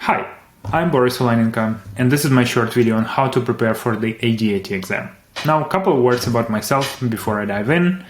Hi, I'm Boris Ulanenko, and this is my short video on how to prepare for the ADIT exam. Now, a couple of words about myself before I dive in.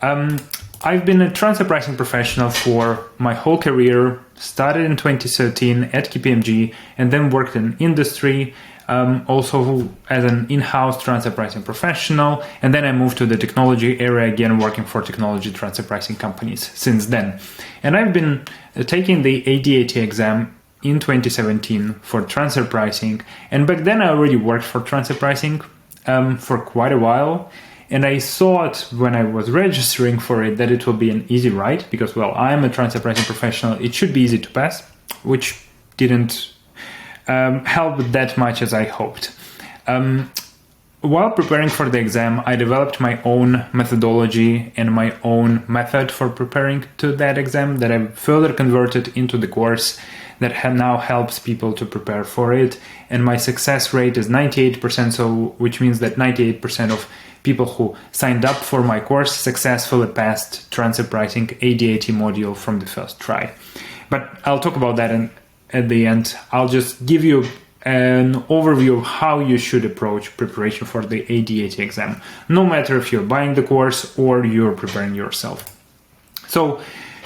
I've been a transfer pricing professional for my whole career, started in 2013 at KPMG, and then worked in industry, also as an in-house transfer pricing professional, and then I moved to the technology area again, working for technology transfer pricing companies since then. And I've been taking the ADIT exam in 2017 for transfer pricing, and back then I already worked for transfer pricing for quite a while, and I thought when I was registering for it that it will be an easy ride because, well, I'm a transfer pricing professional, it should be easy to pass, which didn't help that much as I hoped. While preparing for the exam, I developed my own methodology and my own method for preparing to that exam that I further converted into the course that now helps people to prepare for it. And my success rate is 98%, so which means that 98% of people who signed up for my course successfully passed transfer pricing ADIT module from the first try. But I'll talk about that at the end. I'll just give you an overview of how you should approach preparation for the ADIT exam, no matter if you're buying the course or you're preparing yourself. So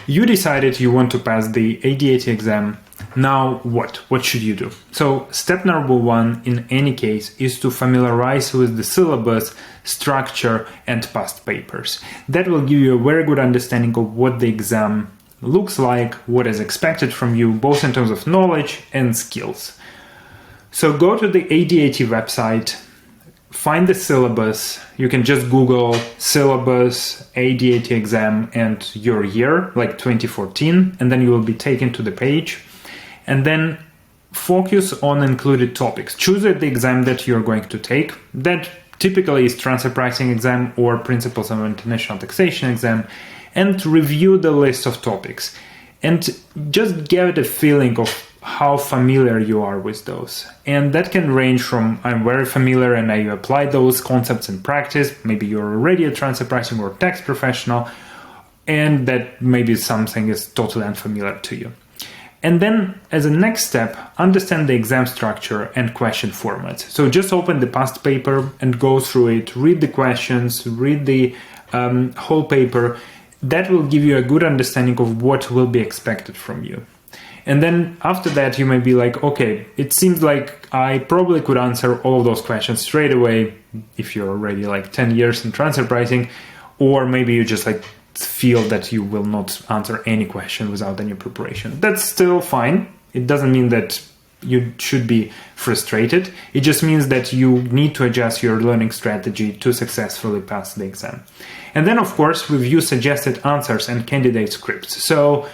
you decided you want to pass the ADIT exam. Now what? What should you do? So step number one in any case is to familiarize with the syllabus, structure, and past papers. That will give you a very good understanding of what the exam looks like, what is expected from you, both in terms of knowledge and skills. So go to the ADIT website, find the syllabus. You can just Google syllabus, ADIT exam, and your year, like 2014, and then you will be taken to the page. And then focus on included topics. Choose the exam that you're going to take. That typically is transfer pricing exam or principles of international taxation exam, and review the list of topics. And just get a feeling of how familiar you are with those. And that can range from I'm very familiar and I apply those concepts in practice. Maybe you're already a transfer pricing or tax professional, and that maybe something is totally unfamiliar to you. And then as a next step, understand the exam structure and question formats. So just open the past paper and go through it, read the questions, read the whole paper. That will give you a good understanding of what will be expected from you. And then after that, you may be like, okay, it seems like I probably could answer all of those questions straight away if you're already like 10 years in transfer pricing, or maybe you just like feel that you will not answer any question without any preparation. That's still fine. It doesn't mean that you should be frustrated. It just means that you need to adjust your learning strategy to successfully pass the exam. And then, of course, review suggested answers and candidate scripts. So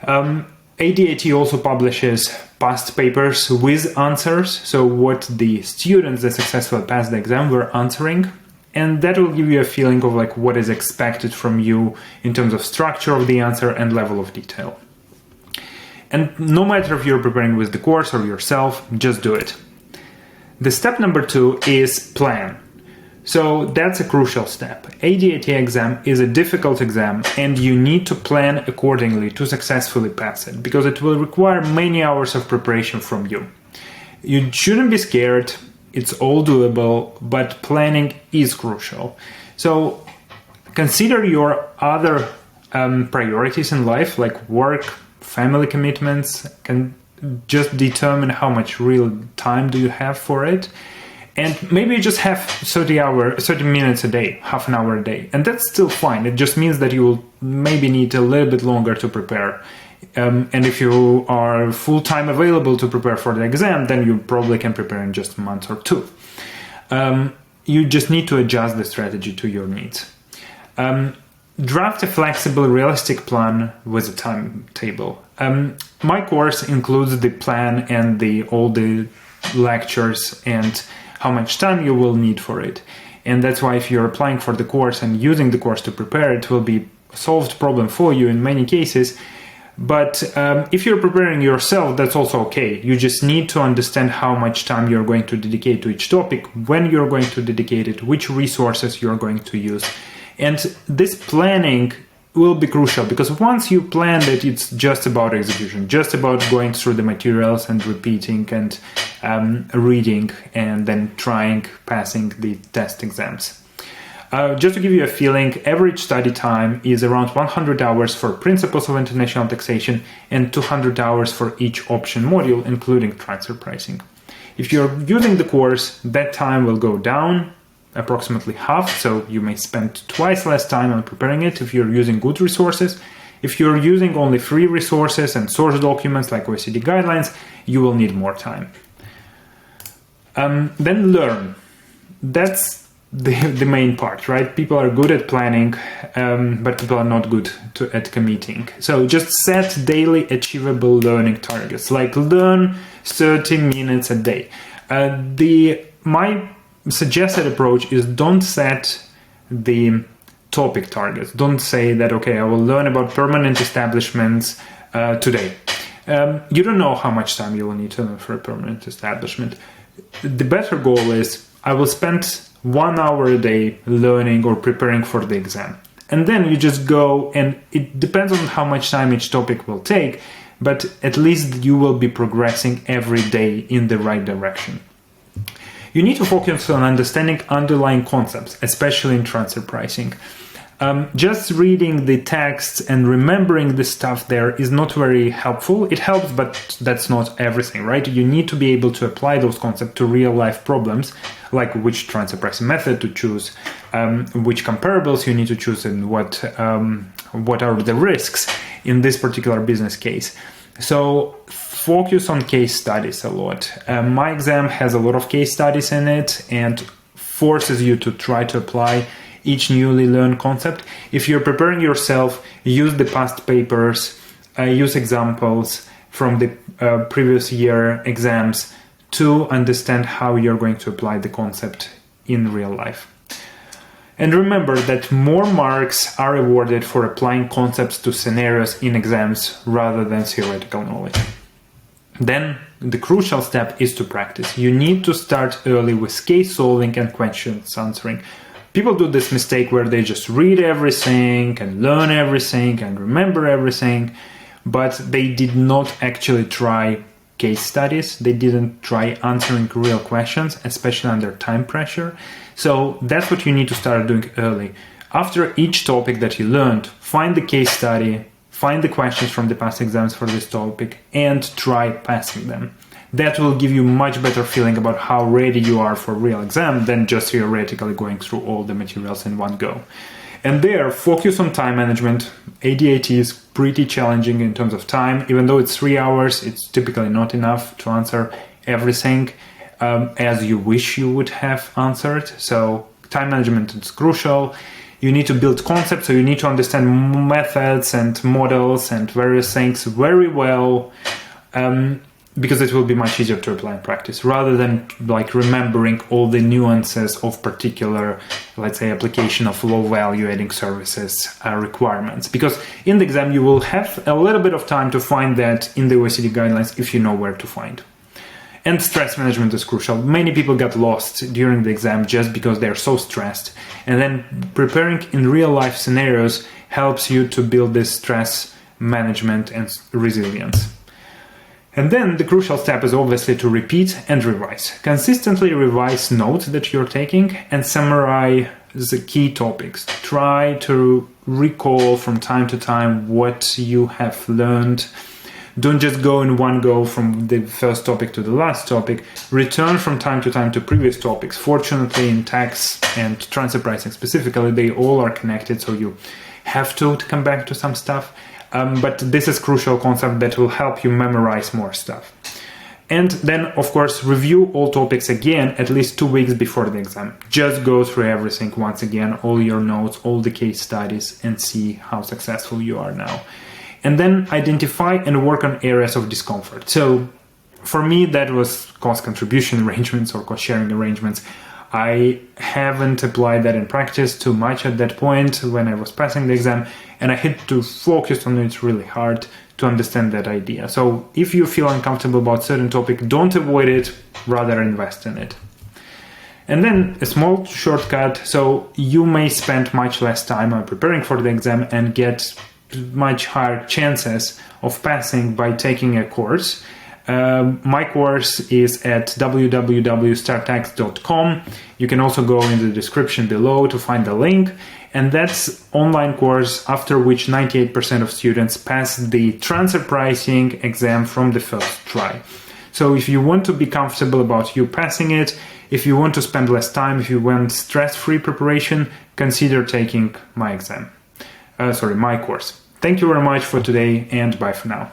ADIT also publishes past papers with answers, so what the students that successfully passed the exam were answering. And that will give you a feeling of like what is expected from you in terms of structure of the answer and level of detail. And no matter if you're preparing with the course or yourself, just do it. The step number two is plan. So that's a crucial step. ADIT exam is a difficult exam and you need to plan accordingly to successfully pass it because it will require many hours of preparation from you. You shouldn't be scared. It's all doable, but planning is crucial. So consider your other priorities in life, like work, family commitments, can just determine how much real time do you have for it. And maybe you just have 30 minutes a day, half an hour a day, and that's still fine. It just means that you will maybe need a little bit longer to prepare. And if you are full-time available to prepare for the exam, then you probably can prepare in just a month or two. You just need to adjust the strategy to your needs. Draft a flexible, realistic plan with a timetable. My course includes the plan and all the lectures and how much time you will need for it. And that's why if you're applying for the course and using the course to prepare, it will be a solved problem for you in many cases. But if you're preparing yourself, that's also okay. You just need to understand how much time you're going to dedicate to each topic, when you're going to dedicate it, which resources you're going to use. And this planning will be crucial, because once you plan that it's just about execution, just about going through the materials and repeating and reading and then passing the test exams. Just to give you a feeling, average study time is around 100 hours for principles of international taxation and 200 hours for each option module, including transfer pricing. If you're using the course, that time will go down approximately half, so you may spend twice less time on preparing it if you're using good resources. If you're using only free resources and source documents like OECD guidelines, you will need more time. Then learn. That's the main part, right? People are good at planning, but people are not good at committing. So just set daily achievable learning targets, like learn 30 minutes a day. My suggested approach is don't set the topic targets. Don't say that, okay, I will learn about permanent establishments today. You don't know how much time you will need to learn for a permanent establishment. The better goal is I will spend 1 hour a day learning or preparing for the exam. And then you just go, and it depends on how much time each topic will take, but at least you will be progressing every day in the right direction. You need to focus on understanding underlying concepts, especially in transfer pricing. Just reading the text and remembering the stuff there is not very helpful. It helps, but that's not everything, right? You need to be able to apply those concepts to real-life problems, like which transfer pricing method to choose, which comparables you need to choose, and what are the risks in this particular business case. So focus on case studies a lot. My exam has a lot of case studies in it and forces you to try to apply each newly learned concept. If you're preparing yourself, use the past papers, use examples from the previous year exams to understand how you're going to apply the concept in real life. And remember that more marks are awarded for applying concepts to scenarios in exams rather than theoretical knowledge. Then the crucial step is to practice. You need to start early with case solving and questions answering. People do this mistake where they just read everything and learn everything and remember everything, but they did not actually try case studies. They didn't try answering real questions, especially under time pressure. So that's what you need to start doing early. After each topic that you learned, find the case study, find the questions from the past exams for this topic, and try passing them. That will give you much better feeling about how ready you are for real exam than just theoretically going through all the materials in one go. And there, focus on time management. ADIT is pretty challenging in terms of time. Even though it's 3 hours, it's typically not enough to answer everything as you wish you would have answered. So time management is crucial. You need to build concepts, so you need to understand methods and models and various things very well, because it will be much easier to apply in practice rather than like remembering all the nuances of particular, let's say, application of low value adding services requirements. Because in the exam, you will have a little bit of time to find that in the OECD guidelines if you know where to find. And stress management is crucial. Many people get lost during the exam just because they're so stressed. And then preparing in real life scenarios helps you to build this stress management and resilience. And then the crucial step is obviously to repeat and revise. Consistently revise notes that you're taking and summarize the key topics. Try to recall from time to time what you have learned. Don't just go in one go from the first topic to the last topic. Return from time to time to previous topics. Fortunately, in tax and transfer pricing specifically, they all are connected, so you have to come back to some stuff. But this is a crucial concept that will help you memorize more stuff. And then, of course, review all topics again at least 2 weeks before the exam. Just go through everything once again, all your notes, all the case studies, and see how successful you are now. And then identify and work on areas of discomfort. So for me, that was cost contribution arrangements or cost sharing arrangements. I haven't applied that in practice too much at that point when I was passing the exam, and I had to focus on it really hard to understand that idea. So if you feel uncomfortable about certain topic, don't avoid it, rather invest in it. And then a small shortcut, so you may spend much less time on preparing for the exam and get much higher chances of passing by taking a course. My course is at www.starttax.com. You can also go in the description below to find the link. And that's online course after which 98% of students pass the transfer pricing exam from the first try. So if you want to be comfortable about you passing it, if you want to spend less time, if you want stress-free preparation, consider taking my exam. My course. Thank you very much for today, and bye for now.